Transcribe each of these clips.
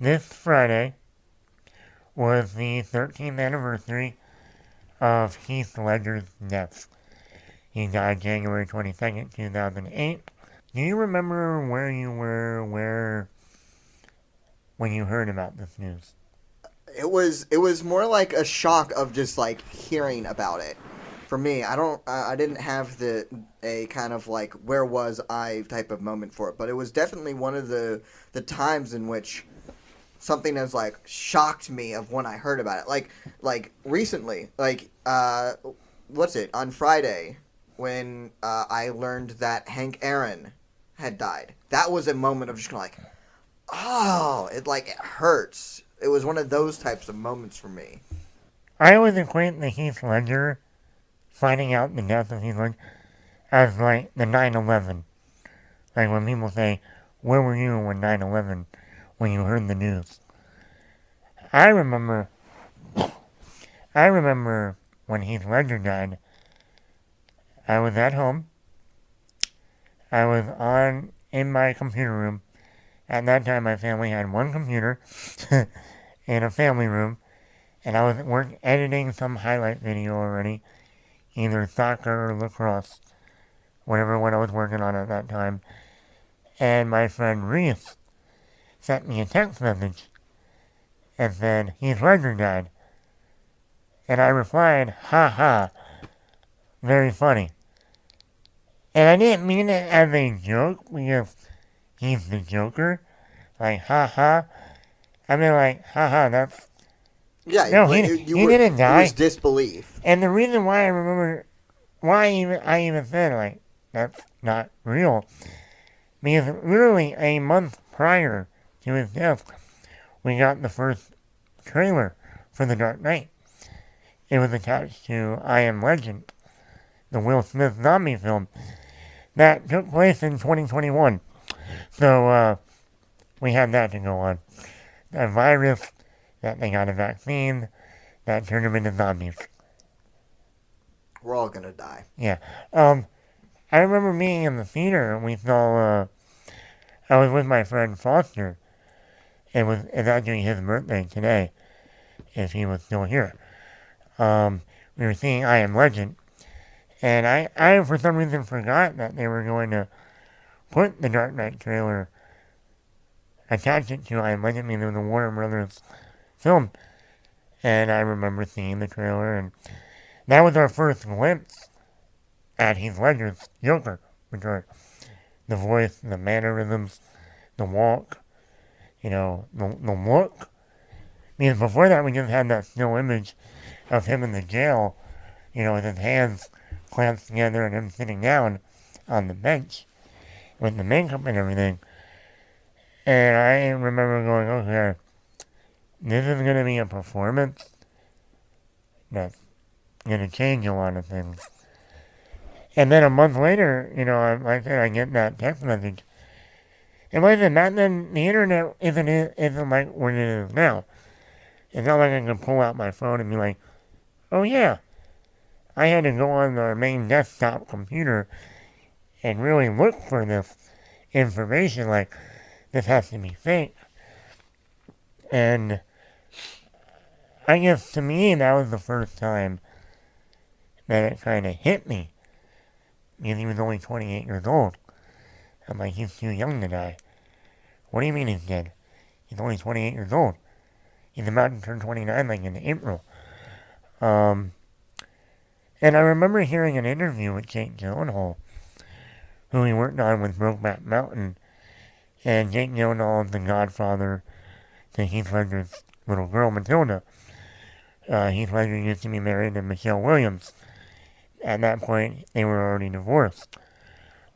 this Friday was the 13th anniversary of Heath Ledger's death. He died January 22nd, 2008. Do you remember where you were, when you heard about this news? It was more like a shock of just like hearing about it. For me, I didn't have the a kind of like where was I type of moment for it, but it was definitely one of the times in which something has like shocked me of when I heard about it. Like recently, what's it on Friday when I learned that Hank Aaron had died. That was a moment of just kind of like, oh, it hurts. It was one of those types of moments for me. I always equate the Heath Ledger finding out the death of Heath Ledger as like the 9/11. Like when people say, "Where were you when 9/11?" when you heard the news. I remember, I remember when Heath Ledger died. I was at home. I was on in my computer room. At that time, my family had one computer in a family room, and I was editing some highlight video already, either soccer or lacrosse, whatever what I was working on at that time. And my friend Reese sent me a text message and said, Heath Ledger died. And I replied, ha ha, very funny. And I didn't mean it as a joke because he's the Joker. Like, ha ha. I mean, like, ha ha, that's. Yeah, No, like he, he didn't it was die. disbelief. And the reason why I remember, I even said, like, that's not real, because literally a month prior to his death, we got the first trailer for The Dark Knight. It was attached to I Am Legend, the Will Smith zombie film that took place in 2021. So we had that to go on. A virus, that they got a vaccine, that turned them into zombies. We're all gonna die. Yeah. Um, I remember being in the theater and we saw, I was with my friend Foster. It's actually his birthday today, if he was still here. We were seeing I Am Legend, and I for some reason forgot that they were going to put the Dark Knight trailer, attach it to I Am Legend, I mean, it was a Warner Brothers film, and I remember seeing the trailer, and that was our first glimpse at Heath Ledger's Joker, which are the voice, the mannerisms, the walk, the look. Because before that, we just had that still image of him in the jail, with his hands clasped together and him sitting down on the bench with the makeup and everything. And I remember going, okay, this is going to be a performance that's going to change a lot of things. And then a month later, like I said, I get that text message. And like I said, back then, the internet isn't like what it is now. It's not like I can pull out my phone and be like, oh yeah, I had to go on our main desktop computer and really look for this information. Like, this has to be fake. And I guess to me, that was the first time that it kind of hit me. Because he was only 28 years old. I'm like, he's too young to die. What do you mean he's dead? He's only 28 years old. He's about to turn 29 like in April. Um, and I remember hearing an interview with Jake Gyllenhaal, who he worked on with Brokeback Mountain. And Jake Gyllenhaal is the godfather to Heath Ledger's little girl, Matilda. Heath Ledger used to be married to Michelle Williams. At that point, they were already divorced.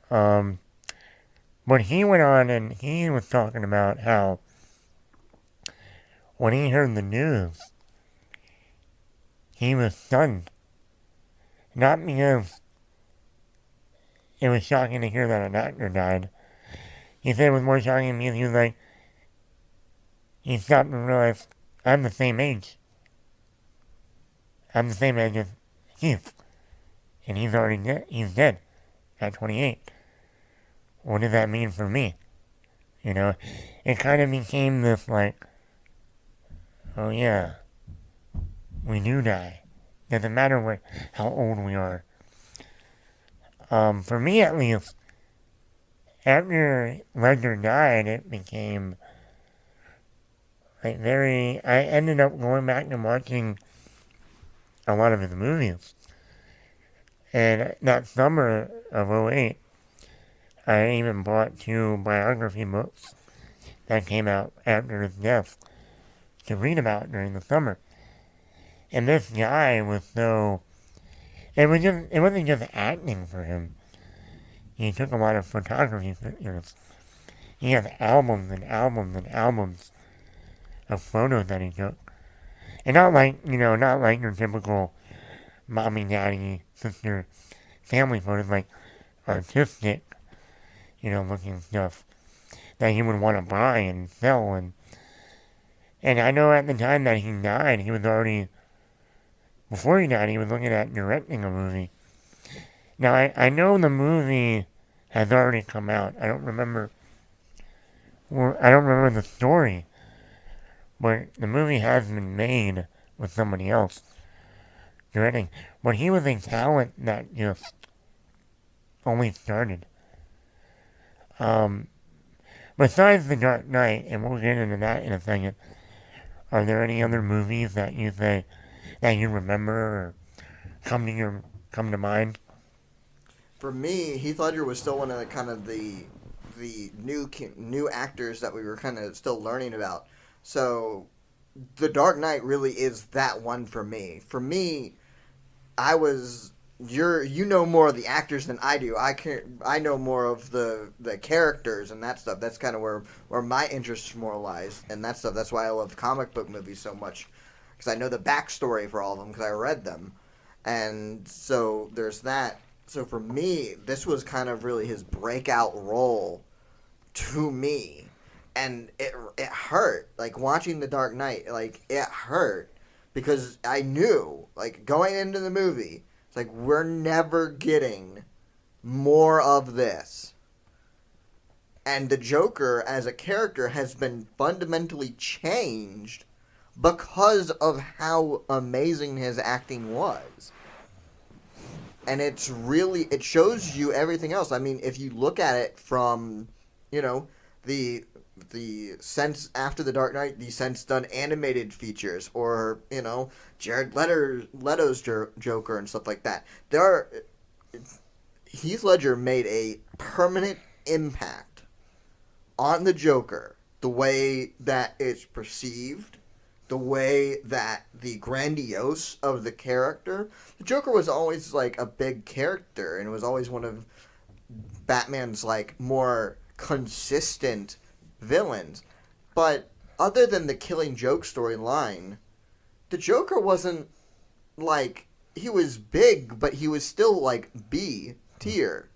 Um, but he went on and he was talking about how when he heard the news, he was stunned. Not because it was shocking to hear that an actor died. He said it was more shocking because he was like, he stopped and realized, I'm the same age. I'm the same age as Heath. And he's already dead. He's dead at 28. What does that mean for me? It kind of became this like oh yeah, we do die. Doesn't matter how old we are. For me at least, after Ledger died, it became like very. I ended up going back and watching a lot of his movies. And that summer of '08, I even bought two biography books that came out after his death to read about during the summer. And this guy was so. It wasn't just acting for him. He took a lot of photography pictures. He has albums and albums and albums of photos that he took. And not like your typical mommy, daddy, sister, family photos, like artistic, looking stuff that he would want to buy and sell. And I know at the time that he died, before he died, he was looking at directing a movie. Now, I know the movie has already come out. I don't remember the story, but the movie has been made with somebody else directing. But he was a talent that just only started. Um, Besides The Dark Knight, and we'll get into that in a second, are there any other movies that you say that you remember or come to mind? For me, Heath Ledger was still one of the kind of the new actors that we were kind of still learning about. So, The Dark Knight really is that one for me. For me, I was you know more of the actors than I do. I know more of the characters and that stuff. That's kind of where my interest more lies and that stuff. That's why I love comic book movies so much because I know the backstory for all of them because I read them, and so there's that. So for me, this was kind of really his breakout role to me, and it hurt. Like watching The Dark Knight, like it hurt because I knew, like going into the movie, it's like we're never getting more of this. And the Joker as a character has been fundamentally changed because of how amazing his acting was. And it shows you everything else. I mean, if you look at it from, you know, the sense after the Dark Knight, the sense done animated features, or Jared Leto's Joker and stuff like that. Heath Ledger made a permanent impact on the Joker, the way that it's perceived, the way that the grandiose of the character. The Joker was always like a big character and was always one of Batman's like more consistent villains. But other than the Killing Joke storyline, the Joker wasn't like he was big, but he was still like B tier.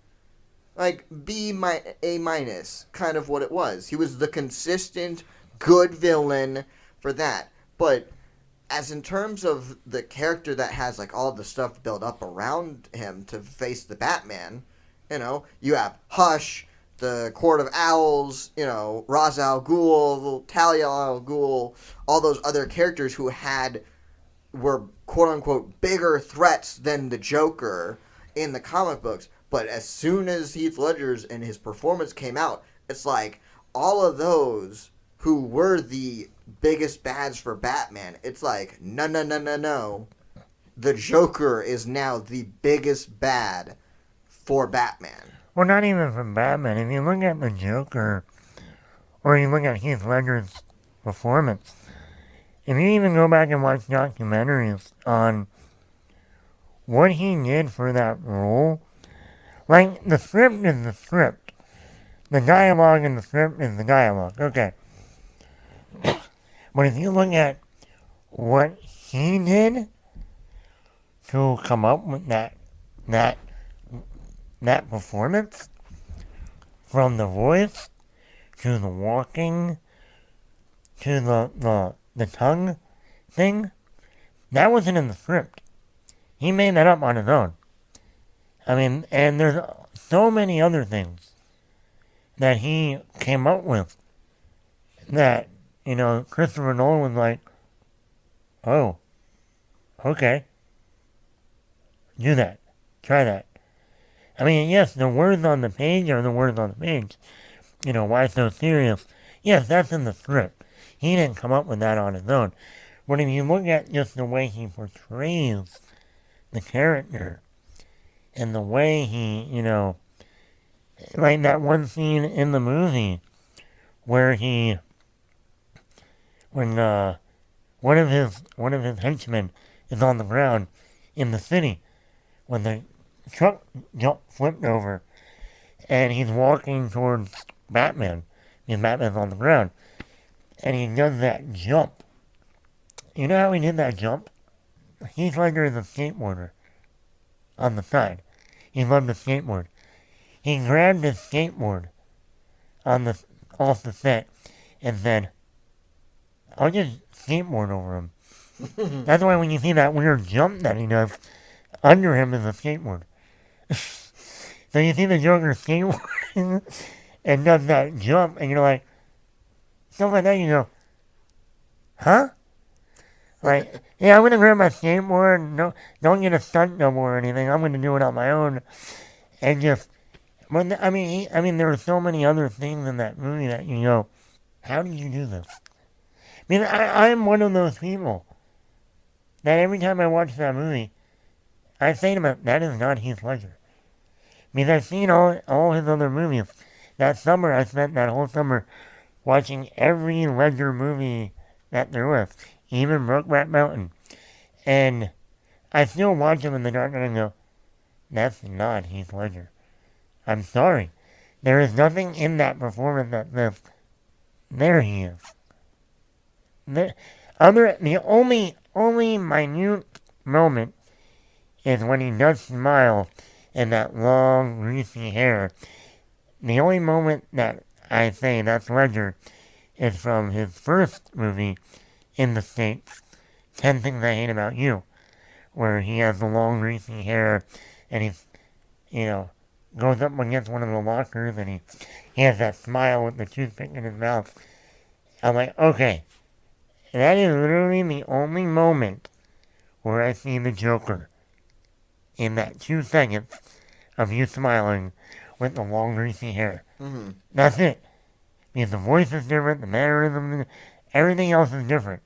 Like A minus, kind of what it was. He was the consistent good villain for that. But as in terms of the character that has like all the stuff built up around him to face the Batman, you have Hush, the Court of Owls, Ra's al Ghul, Talia al Ghul, all those other characters who were quote unquote bigger threats than the Joker in the comic books. But as soon as Heath Ledger's and his performance came out, it's like all of those who were the biggest bads for Batman, it's like, no, no, no, no, no. The Joker is now the biggest bad for Batman. Well, not even for Batman. If you look at the Joker, or you look at Heath Ledger's performance, if you even go back and watch documentaries on what he did for that role, like, the script is the script. The dialogue in the script is the dialogue. Okay. But if you look at what he did to come up with that performance, from the voice to the walking to the tongue thing, that wasn't in the script. He made that up on his own. I mean, and there's so many other things that he came up with that, Christopher Nolan was like, Oh, okay. Do that. Try that. I mean, yes, the words on the page are the words on the page. Why so serious? Yes, that's in the script. He didn't come up with that on his own. But if you look at just the way he portrays the character and the way like that one scene in the movie where when one of his henchmen is on the ground in the city when the truck flipped over and he's walking towards Batman. Because Batman's on the ground. And he does that jump. You know how he did that jump? Heath Ledger is a skateboarder on the side. He loved to skateboard. He grabbed his skateboard on the off the set and said, I'll just skateboard over him. That's why when you see that weird jump that he does, under him is a skateboard. So you see the Joker skateboarding and does that jump, and you're like, stuff like that, you go, huh? Like, yeah, I'm gonna grab my skateboard. No, don't get a stunt double or anything. I'm gonna do it on my own, and just. I mean, there are so many other things in that movie that you go, how did you do this? I mean, I'm one of those people that every time I watch that movie, I say to myself, that is not Heath Ledger. Because I've seen all his other movies. That summer, I spent that whole summer watching every Ledger movie that there was, even Brokeback Mountain. And I still watch him in the dark and I go, that's not Heath Ledger. I'm sorry. There is nothing in that performance that says, there he is. The only minute moment is when he does smile and that long, greasy hair. The only moment that I say that's Ledger is from his first movie in the States, 10 Things I Hate About You, where he has the long, greasy hair and he's, you know, goes up against one of the lockers and he has that smile with the toothpick in his mouth. I'm like, okay, that is literally the only moment where I see the Joker in that 2 seconds of you smiling with the long greasy hair. Mm-hmm. That's it. Because the voice is different, the mannerism, everything else is different.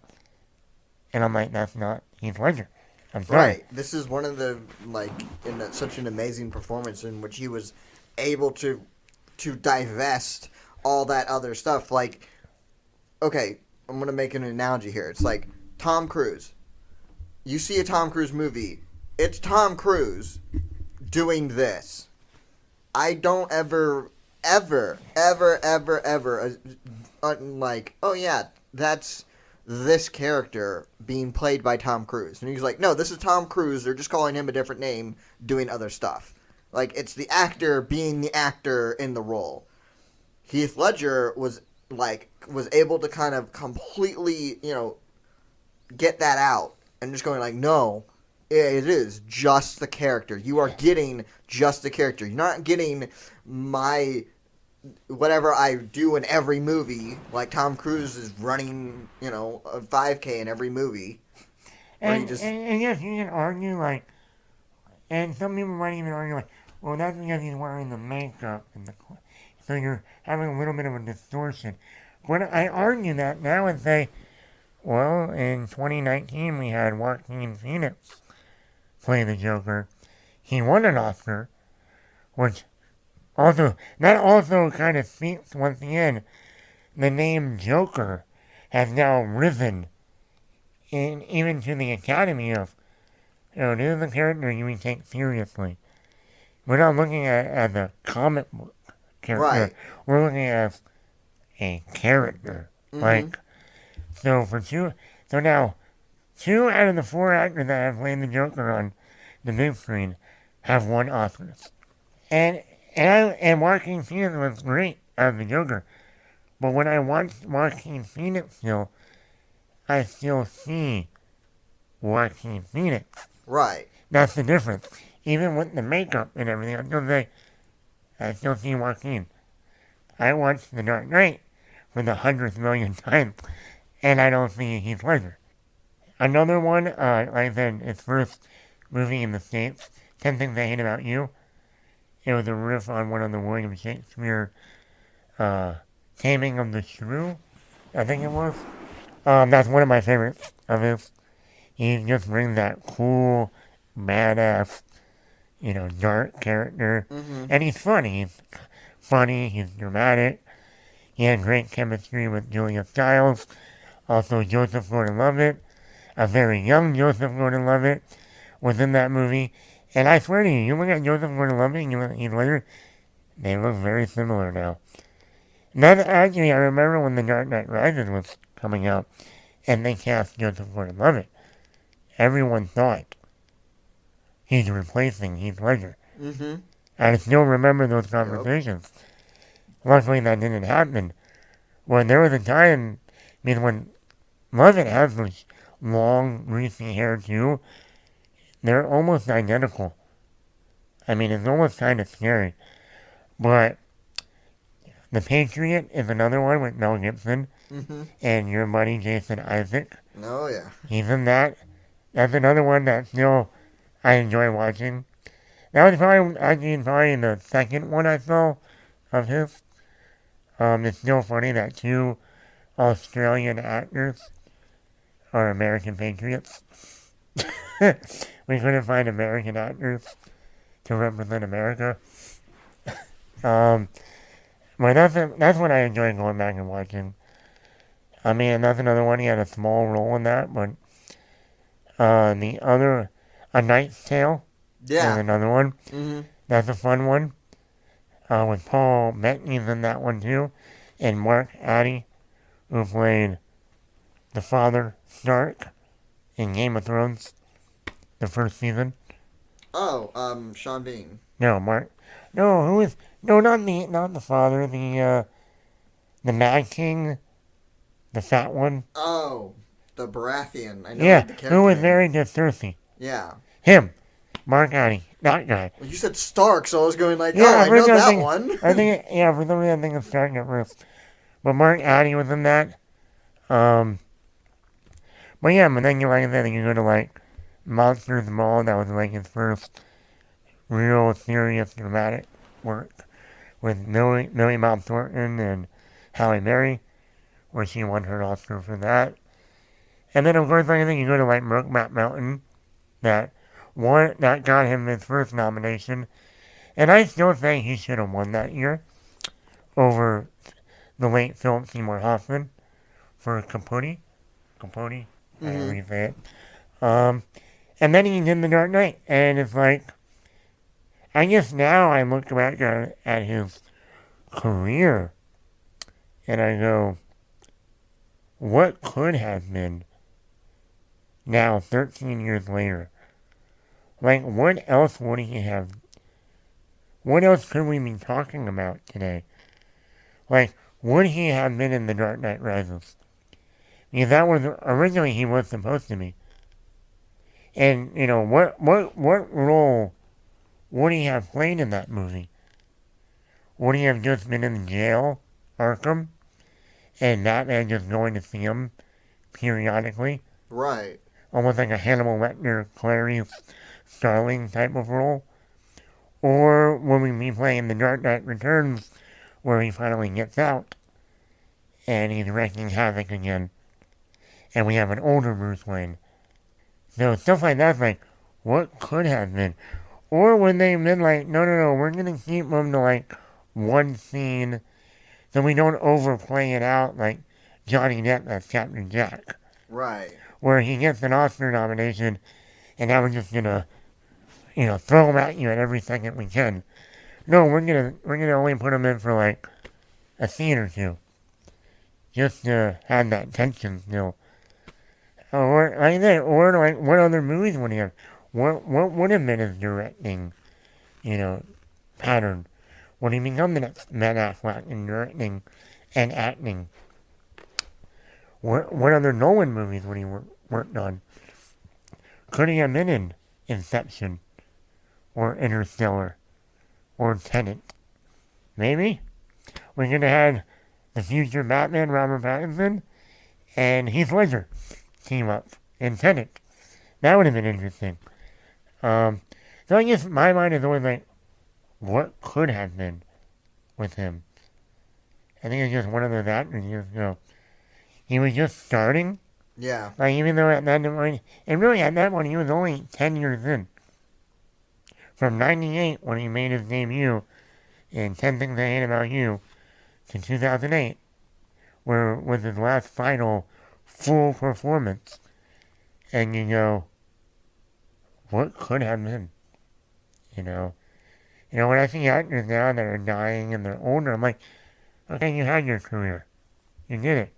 And I'm like, that's not Heath Ledger. I'm sorry. Right. This is one of the such an amazing performance in which he was able to divest all that other stuff. Like, okay, I'm gonna make an analogy here. It's like Tom Cruise. You see a Tom Cruise movie, it's Tom Cruise doing this. I don't ever, like, oh yeah, that's this character being played by Tom Cruise. And he's like, no, this is Tom Cruise. They're just calling him a different name, doing other stuff. Like, it's the actor being the actor in the role. Heath Ledger was able to kind of completely, get that out and just going like, no, it is just the character. You are getting just the character. You're not getting my whatever I do in every movie. Like Tom Cruise is running, a 5K in every movie. And yes, you can argue like, and some people might even argue like, well, that's because he's wearing the makeup so you're having a little bit of a distortion. But I argue that now and say, well, in 2019 we had Joaquin Phoenix play the Joker. He won an Oscar, which that also kind of speaks once again. The name Joker has now risen even to the Academy of, this is a character you can take seriously. We're not looking at it as a comic book character. Right. We're looking at a character. Mm-hmm. Like, so now, 2 out of the 4 actors that have played the Joker on the big screen have won Oscars. And Joaquin Phoenix was great as the Joker. But when I watch Joaquin Phoenix still, I still see Joaquin Phoenix. Right. That's the difference. Even with the makeup and everything, I still see Joaquin. I watched The Dark Knight for the 100th millionth time, and I don't see Heath Ledger. Another one, like I said, his first movie in the States, 10 Things I Hate About You. It was a riff on one of the William Shakespeare uh, Taming of the Shrew, I think it was. That's one of my favorites of his. He just brings that cool, badass, dark character. Mm-hmm. And he's funny. He's funny, he's dramatic. He had great chemistry with Julia Stiles. Also, Joseph Gordon-Levitt, a very young Joseph Gordon-Levitt, was in that movie. And I swear to you, you look at Joseph Gordon-Levitt and you look at Heath Ledger, they look very similar now. Now, actually, I remember when The Dark Knight Rises was coming out, and they cast Joseph Gordon-Levitt. Everyone thought he's replacing Heath Ledger. Mm-hmm. I still remember those Yep. conversations. Luckily, that didn't happen. When there was a time, when Levitt has this long, greasy hair too, they're almost identical. It's almost kind of scary. But The Patriot is another one with Mel Gibson Mm-hmm. and your buddy Jason Isaac. Oh yeah. He's in that. That's another one that still I enjoy watching. That was probably the second one I saw of his. It's still funny that two Australian actors are American patriots. We couldn't find American actors to represent America. Um, but that's what I enjoy going back and watching. That's another one. He had a small role in that, but the other, A Knight's Tale, is Yeah. another one. Mm-hmm. That's a fun one. With Paul Bettany's in that one too, and Mark Addy, who played the father Stark in Game of Thrones, the first season. Oh, Sean Bean. No, Mark. No, who is? No, not the father. The Mad King, the fat one. Oh, the Baratheon. I know Yeah, the who character was name. married to Cersei. Yeah. Him, Mark Addy, that guy. Well, you said Stark, so I was going like, oh, Yeah, I know that I one. think, yeah, for some reason I think it's Stark at first. But Mark Addy was in that. Um, but yeah, but then like I said, you go to like Monsters Ball, that was like his first real serious dramatic work with Millie Bob Thornton and Halle Berry, where she won her Oscar for that. And then of course, like I think you go to like Brokeback Mountain, that that got him his first nomination, and I still think he should have won that year over the late Philip Seymour Hoffman for Capote. Capote, however Mm-hmm. you say it. Um, and then he's in The Dark Knight, and it's like, I guess now I look back at his career, and I go, what could have been now, 13 years later? Like, what else would he have? What else could we be talking about today? Like, would he have been in The Dark Knight Rises? Because that was originally he was supposed to be. And what role would he have played in that movie? Would he have just been in jail, Arkham, and Batman just going to see him periodically, Right. almost like a Hannibal Lecter, Clarice Starling type of role? Or would we be playing The Dark Knight Returns, where he finally gets out and he's wreaking havoc again, and we have an older Bruce Wayne? So stuff like that's like, what could have been? Or would they have been like, no, no, no, we're gonna keep them to like one scene, so we don't overplay it out like Johnny Depp as Captain Jack, Right. where he gets an Oscar nomination, and now we're just gonna, throw him at you at every second we can. No, we're gonna only put him in for like a scene or two, just to have that tension still. Or like that, or like what other movies would he have? What would have been his directing, you know, pattern? Would he become the next Ben Affleck in directing and acting? What other Nolan movies would he worked on? Could he have been in Inception or Interstellar or Tenet? Maybe. We're gonna have the future Batman, Robert Pattinson, and Heath Ledger team up. in Tenet. That would have been interesting. Um, so I guess my mind is always like, what could have been with him? I think it's just one of those actors, he was just starting. Yeah. Like, even though at that point, and really at that point, he was only 10 years in. From 98, when he made his debut in 10 Things I Hate About You, to 2008, where was his last final full performance. And you go, what could have been? You know? When I see actors now that are dying and they're older, I'm like, okay, you had your career. You did it.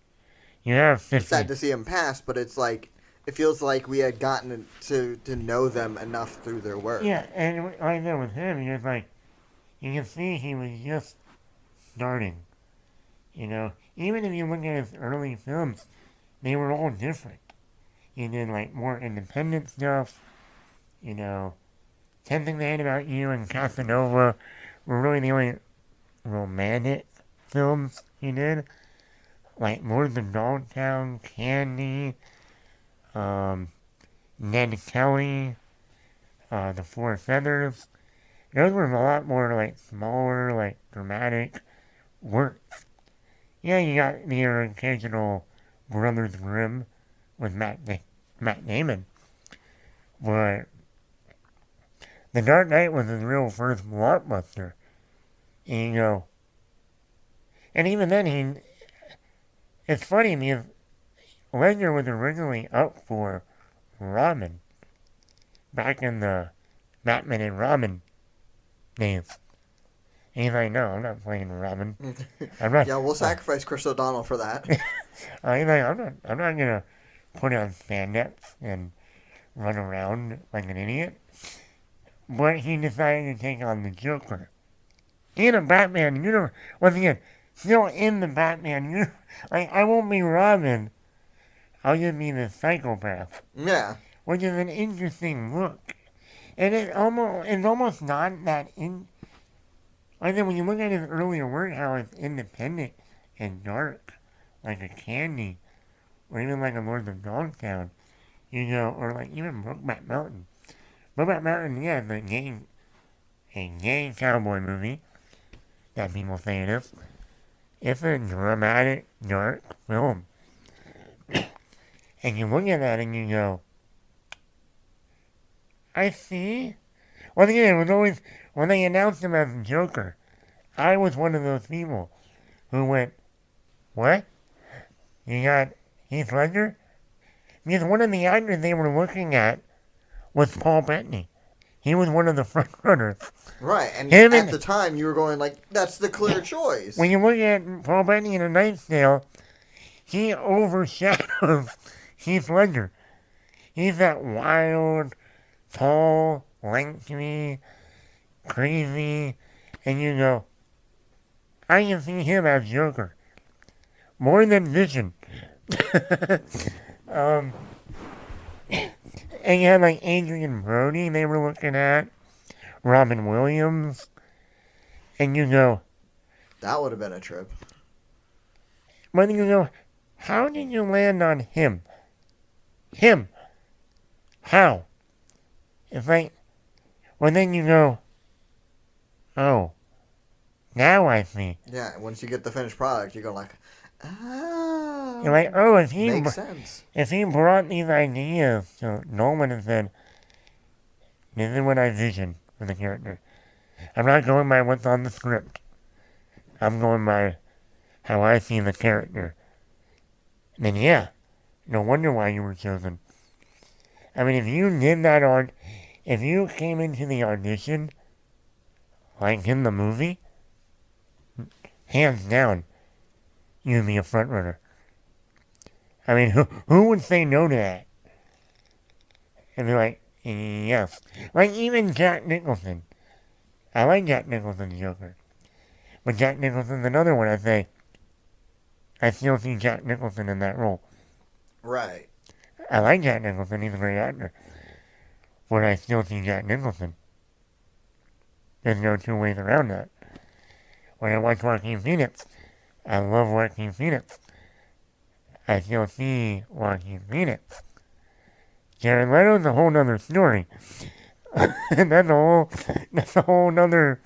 You have It's sad 50. to see him pass, but it's like it feels like we had gotten to know them enough through their work. Yeah, and like that with him, he was like, you can see he was just starting. Even if you look at his early films, they were all different. He did like more independent stuff. You know, 10 Things I Hate About You and Casanova were really the only romantic films he did. Like Lord of Dogtown, Candy, um, Ned Kelly, The Four Feathers. Those were a lot more like smaller, like dramatic works. Yeah, you got the occasional Brothers Grimm with Matt Damon, but The Dark Knight was his real first blockbuster. And, and even then it's funny because Ledger was originally up for Robin back in the Batman and Robin days. And he's like, no, I'm not playing Robin. I'm not. Yeah, we'll sacrifice Chris O'Donnell for that. He's like, I'm not gonna put on spandex and run around like an idiot. But he decided to take on the Joker in a Batman universe. Once again, still in the Batman universe. Like, I won't be Robin. I'll just be the psychopath. Yeah. Which is an interesting look. And it's almost not that Like when you look at his earlier work, how it's independent and dark, like a Candy, or even like a Lord of Dogtown, or like even Brokeback Mountain. Brokeback Mountain, yeah, is a gay cowboy movie that people say it is. It's a dramatic, dark film. And you look at that and you go, I see. Once again, it was always, when they announced him as Joker, I was one of those people who went, what? You got Heath Ledger? Because one of the actors they were looking at was Paul Bettany. He was one of the front runners. Right, and Him at the time you were going like, that's the clear choice. When you look at Paul Bettany in A Knight's Tale, he overshadows Heath Ledger. He's that wild, tall, lengthy, crazy, and you go, I can see him as Joker. More than Vision. um, and you had like Adrian Brody they were looking at, Robin Williams, and you go, that would have been a trip. but you go, how did you land on him? Him. How? It's like, well then you go, oh, now I see. Yeah, once you get the finished product, you go like, ah. You're like, oh, makes sense. If he brought these ideas to Nolan and said, this is what I vision for the character. I'm not going by what's on the script. I'm going by how I see the character. Then yeah, no wonder why you were chosen. I mean, if you did that if you came into the audition, like in the movie, hands down, you'd be a front runner. I mean, who would say no to that? And be like, yes. Like even Jack Nicholson. I like Jack Nicholson's Joker. But Jack Nicholson's another one I still see Jack Nicholson in that role. Right. I like Jack Nicholson, he's a great actor. But I still see Jack Nicholson. There's no two ways around that. When I watch Joaquin Phoenix, I love Joaquin Phoenix. I still see Joaquin Phoenix. Jared Leto's a whole nother story. And that's a whole nother.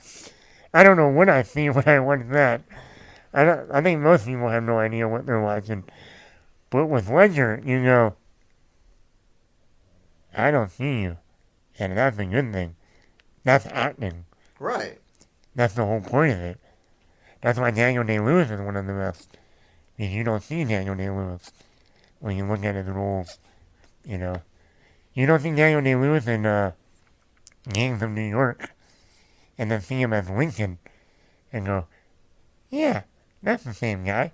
I don't know what I see when I watch that. I think most people have no idea what they're watching. But with Ledger, you go, I don't see you. And that's a good thing. That's acting. Right. That's the whole point of it. That's why Daniel Day-Lewis is one of the best. Because you don't see Daniel Day-Lewis when you look at his roles, you know. You don't see Daniel Day-Lewis in Gangs of New York and then see him as Lincoln and go, yeah, that's the same guy.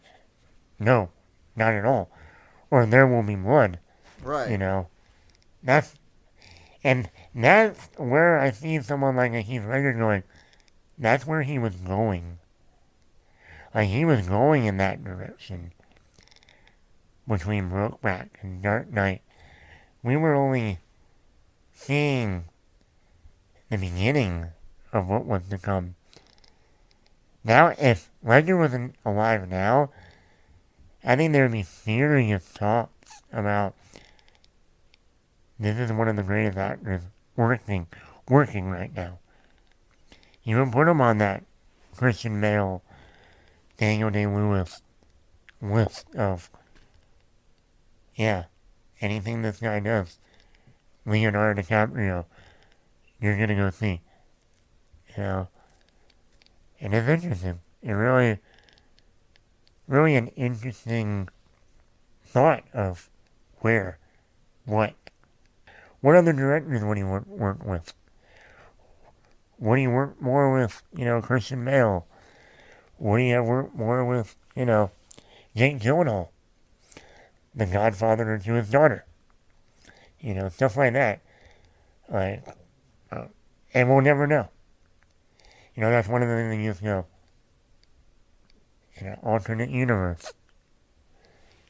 No, not at all. Or There Will Be Blood, you Right. know. That's and that's where I see someone like a Heath Ledger going. That's where he was going. Like he was going in that direction between Brokeback and Dark Knight. We were only seeing the beginning of what was to come. Now, if Ledger wasn't alive now, I think there would be serious talks about this is one of the greatest actors working right now. You would put him on that Christian Bale, Daniel Day-Lewis list of, yeah, anything this guy does, Leonardo DiCaprio, you're gonna go see. You know, and it's interesting. It really an interesting thought of where, what other directors would he work with? Would he work more with, Christian Bale? Would he have worked more with, Jake Gyllenhaal, the godfather to his daughter? Stuff like that. Like, and we'll never know. That's one of the things you just go, alternate universe.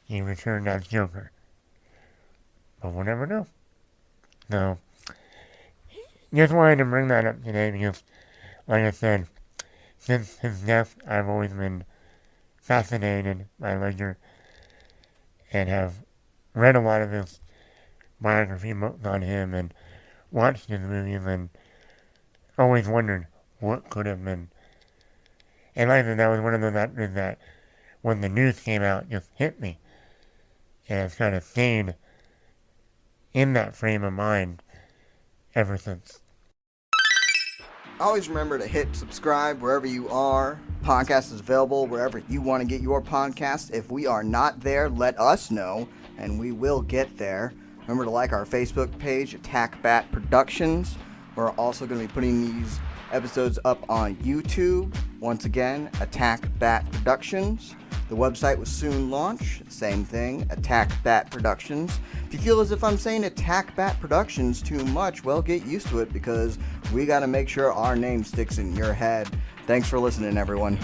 He returned as Joker. But we'll never know. So, just wanted to bring that up today because, like I said, since his death, I've always been fascinated by Ledger and have read a lot of his biography books on him and watched his movies and always wondered what could have been. And like I said, that was one of those actors that when the news came out just hit me. And it's kind of stayed in that frame of mind ever since. Always remember to hit subscribe wherever you are. Podcast is available wherever you want to get your podcast. If we are not there, let us know, and we will get there. Remember to like our Facebook page, Attack Bat Productions. We're also going to be putting these episodes up on YouTube. Once again, Attack Bat Productions. The website will soon launch. Same thing, Attack Bat Productions. If you feel as if I'm saying Attack Bat Productions too much, well, get used to it because we got to make sure our name sticks in your head. Thanks for listening, everyone.